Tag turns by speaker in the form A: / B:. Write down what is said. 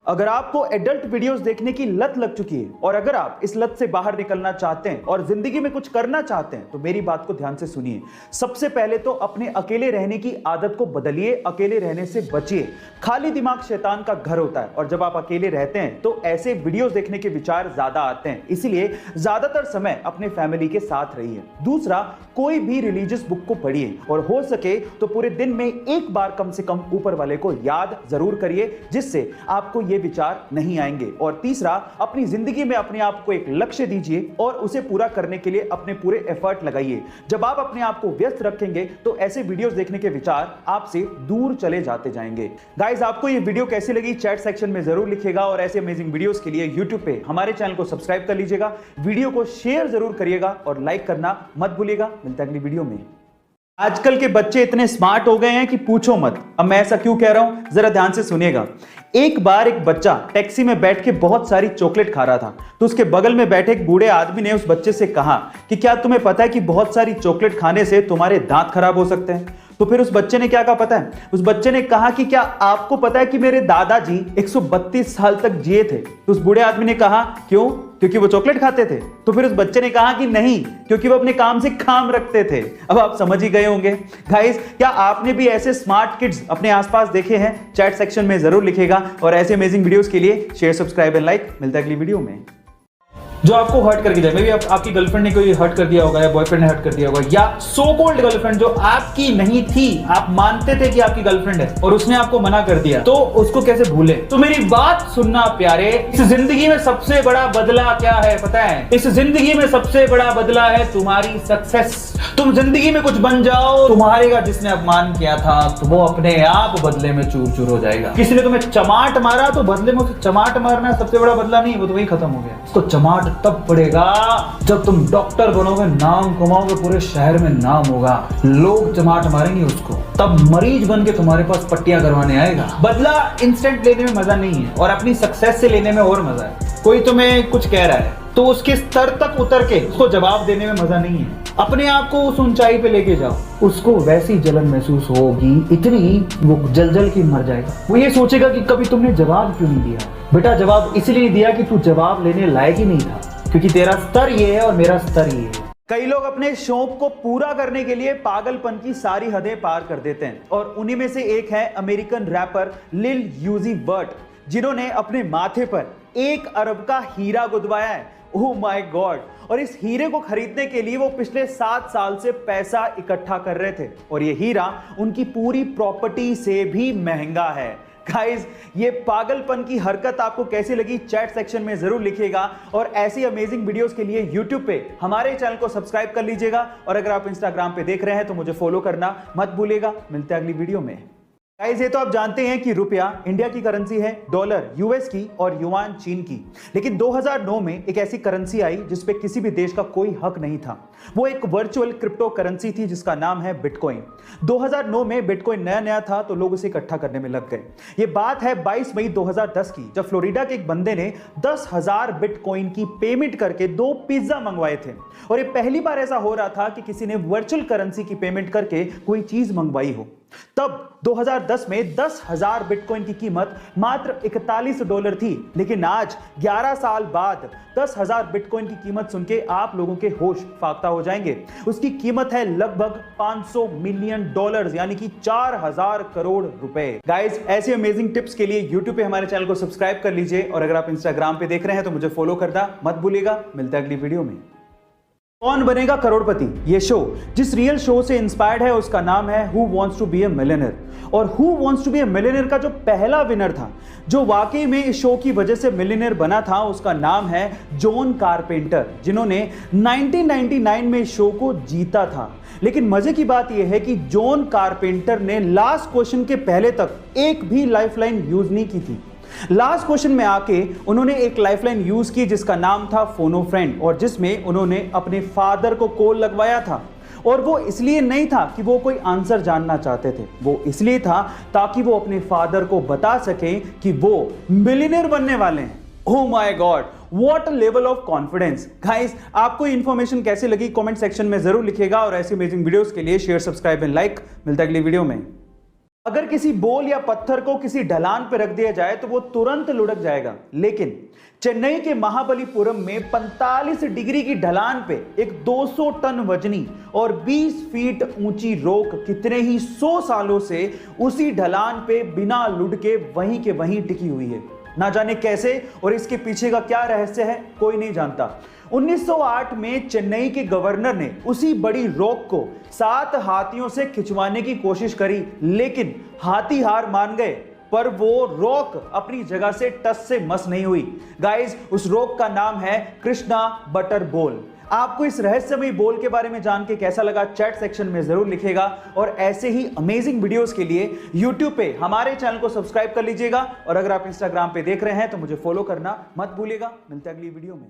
A: अगर आपको adult videos देखने की लत लग चुकी है और अगर आप इस लत से बाहर निकलना चाहते हैं और जिंदगी में कुछ करना चाहते हैं तो मेरी बात को ध्यान से सुनिए। सबसे पहले तो अपने अकेले रहने की आदत को बदलिए, अकेले रहने से बचिए। खाली दिमाग शैतान का घर होता है और जब आप अकेले रहते हैं तो ऐसे वीडियोस देखने के विचार ज्यादा आते हैं, इसलिए ज्यादातर समय अपने फैमिली के साथ रहिए। दूसरा, कोई भी रिलीजियस बुक को पढ़िए और हो सके तो पूरे दिन में एक बार कम से कम ऊपर वाले को याद जरूर करिए, जिससे आपको ये विचार नहीं आएंगे। और तीसरा, अपनी जिंदगी में अपने आप को एक लक्ष्य दीजिए और उसे पूरा करने के लिए अपने पूरे एफर्ट लगाइए। जब आप अपने आप को व्यस्त रखेंगे तो ऐसे वीडियोस देखने के विचार आपसे दूर चले जाते जाएंगे। गाइस, आपको ये वीडियो कैसी लगी चैट सेक्शन में जरूर लिखिएगा और ऐसे अमेजिंग वीडियोस के लिए यूट्यूब पे हमारे चैनल को सब्सक्राइब कर लीजिएगा, वीडियो को शेयर जरूर करिएगा और लाइक करना मत भूलिएगा। मिलते हैं अगली वीडियो में। आजकल के बच्चे इतने स्मार्ट हो गए हैं कि पूछो मत। अब मैं ऐसा क्यों कह रहा हूं, जरा ध्यान से सुनिएगा। एक बार एक बच्चा टैक्सी में बैठ के बहुत सारी चॉकलेट खा रहा था, तो उसके बगल में बैठे एक बूढ़े आदमी ने उस बच्चे से कहा कि क्या तुम्हें पता है कि बहुत सारी चॉकलेट खाने से तुम्हारे दांत खराब हो सकते हैं। तो फिर उस बच्चे ने क्या कहा पता है? उस बच्चे ने कहा कि क्या आपको पता है कि मेरे दादाजी 132 साल तक जिए थे। तो उस बूढ़े आदमी ने कहा क्यों? क्योंकि वो चॉकलेट खाते थे। तो फिर उस बच्चे ने कहा कि नहीं, क्योंकि वो अपने काम से काम रखते थे। अब आप समझ ही गए होंगे। गाइस, क्या आपने भी ऐसे स्मार्ट किड्स अपने आसपास देखे हैं? चैट सेक्शन में जरूर लिखेगा और ऐसे अमेजिंग वीडियोस के लिए शेयर, सब्सक्राइब एंड लाइक। मिलता है अगली वीडियो में। जो आपको हर्ट करके जाए, मे बी आपकी गर्लफ्रेंड ने कोई हर्ट कर दिया होगा या बॉयफ्रेंड ने हर्ट कर दिया होगा, या सो कॉल्ड गर्लफ्रेंड जो आपकी नहीं थी, आप मानते थे कि आपकी गर्लफ्रेंड है और उसने आपको मना कर दिया, तो उसको कैसे भूले? तो मेरी बात सुनना प्यारे, इस जिंदगी में सबसे बड़ा बदला क्या है पता है? इस जिंदगी में सबसे बड़ा बदला है तुम्हारी सक्सेस। तुम जिंदगी में कुछ बन जाओ, तुम्हारेगा जिसने अपमान किया था तो वो अपने आप बदले में चूर चूर हो जाएगा। किसी ने तुम्हें चमाट मारा तो बदले में उसे चमाट मारना सबसे बड़ा बदला नहीं, वो तो वही खत्म हो गया। तो चमाट तब पड़ेगा जब तुम डॉक्टर बनोगे, नाम कमाओगे, पूरे शहर में नाम होगा, लोग चमाट मारेंगे उसको, तब मरीज बन के तुम्हारे पास पट्टियां करवाने आएगा। बदला इंस्टेंट लेने में मजा नहीं है और अपनी सक्सेस से लेने में और मजा है। कोई तुम्हें कुछ कह रहा है तो उसके स्तर तक उतर के उसको जवाब देने में मजा नहीं है। अपने आप को उस ऊंचाई पे लेके जाओ, उसको वैसी जलन महसूस होगी, इतनी वो जल जल के मर जाएगा। वो ये सोचेगा कि कभी तुमने जवाब क्यों नहीं दिया। बेटा, जवाब इसलिए नहीं दिया कि तू जवाब लेने लायक ही नहीं था, क्योंकि तेरा स्तर ये है और मेरा स्तर ये है। कई लोग अपने शौक को पूरा करने के लिए पागलपन की सारी हदें पार कर देते हैं और उन्हीं में से एक है अमेरिकन रैपर लिल यूजी वर्ट, जिन्होंने अपने माथे पर 1 अरब का हीरा गुदवाया है। Oh my God! और इस हीरे को खरीदने के लिए वो पिछले 7 साल से पैसा इकट्ठा कर रहे थे और ये हीरा उनकी पूरी प्रॉपर्टी से भी महंगा है। गाइस, ये पागलपन की हरकत आपको कैसी लगी चैट सेक्शन में जरूर लिखिएगा और ऐसी अमेजिंग वीडियोस के लिए यूट्यूब पे हमारे चैनल को सब्सक्राइब कर लीजिएगा और अगर आप इंस्टाग्राम पे देख रहे हैं तो मुझे फॉलो करना मत भूलिएगा। मिलते हैं अगली वीडियो में। गाइस, ये तो आप जानते हैं कि रुपया इंडिया की करेंसी है, डॉलर यूएस की और युआन चीन की। लेकिन 2009 में एक ऐसी करेंसी आई जिस पे किसी भी देश का कोई हक नहीं था। वो एक वर्चुअल क्रिप्टो करेंसी थी जिसका नाम है बिटकॉइन। 2009 में बिटकॉइन नया नया था तो लोग उसे इकट्ठा करने में लग गए। ये बात है 22 मई 2010 की, जब फ्लोरिडा के एक बंदे ने 10,000 बिटकॉइन की पेमेंट करके 2 पिज्जा मंगवाए थे। और ये पहली बार ऐसा हो रहा था कि किसी ने वर्चुअल करेंसी की पेमेंट करके कोई चीज मंगवाई हो। तब 2010 में 10,000 बिटकॉइन की कीमत मात्र $41 थी। लेकिन आज 11 साल बाद 10,000 बिटकॉइन की कीमत सुन के आप लोगों के होश फाख्ता हो जाएंगे। उसकी कीमत है लगभग $500 मिलियन, यानी कि 4,000 करोड़ रुपए। गाइस, ऐसे अमेजिंग टिप्स के लिए यूट्यूब पे हमारे चैनल को सब्सक्राइब कर लीजिए और अगर आप इंस्टाग्राम पे देख रहे हैं तो मुझे फॉलो करना मत भूलिएगा। मिलता है अगली वीडियो में। कौन बनेगा करोड़पति, ये शो जिस रियल शो से इंस्पायर्ड है उसका नाम है who wants to be a millionaire. और who wants to be a millionaire का जो पहला विनर था, जो वाकई में इस शो की वजह से मिलियनेयर बना था, उसका नाम है जॉन कारपेंटर, जिन्होंने 1999 में इस शो को जीता था। लेकिन मजे की बात यह है कि जॉन कारपेंटर ने लास्ट क्वेश्चन के पहले तक एक भी लाइफलाइन यूज नहीं की थी। लास्ट क्वेश्चन में आके उन्होंने एक लाइफलाइन यूज की जिसका नाम था फोनो फ्रेंड और जिसमें उन्होंने अपने फादर को कॉल लगवाया था। और वो इसलिए नहीं था कि वो कोई आंसर जानना चाहते थे, वो इसलिए था ताकि वो अपने फादर को बता सकें कि वो मिलियनेयर बनने वाले हैं। Oh my God, what a level of confidence. Guys, आपको इंफॉर्मेशन कैसे लगी कमेंट सेक्शन में जरूर लिखिएगा और ऐसी अमेजिंग वीडियोस के लिए शेयर, सब्सक्राइब एंड लाइक। मिलता है अगली वीडियो में। अगर किसी बोल या पत्थर को किसी ढलान पर रख दिया जाए तो वो तुरंत लुढ़क जाएगा, लेकिन चेन्नई के महाबलीपुरम में 45 डिग्री की ढलान पे एक 200 टन वजनी और 20 फीट ऊंची रॉक कितने ही 100 सालों से उसी ढलान पे बिना लुढ़के वहीं के वहीं टिकी हुई है। ना जाने कैसे और इसके पीछे का क्या रहस्य है, कोई नहीं जानता। 1908 में चेन्नई के गवर्नर ने उसी बड़ी रॉक को 7 हाथियों से खिंचवाने की कोशिश करी, लेकिन हाथी हार मान गए, पर वो रॉक अपनी जगह से टस से मस नहीं हुई। गाइस, उस रॉक का नाम है कृष्णा बटर बोल। आपको इस रहस्यमयी बोल के बारे में जान के कैसा लगा, चैट सेक्शन में जरूर लिखिएगा। और ऐसे ही अमेजिंग वीडियोस के लिए YouTube पे हमारे चैनल को सब्सक्राइब कर लीजिएगा। और अगर आप Instagram पे देख रहे हैं तो मुझे फॉलो करना मत भूलिएगा। मिलते हैं अगली वीडियो में।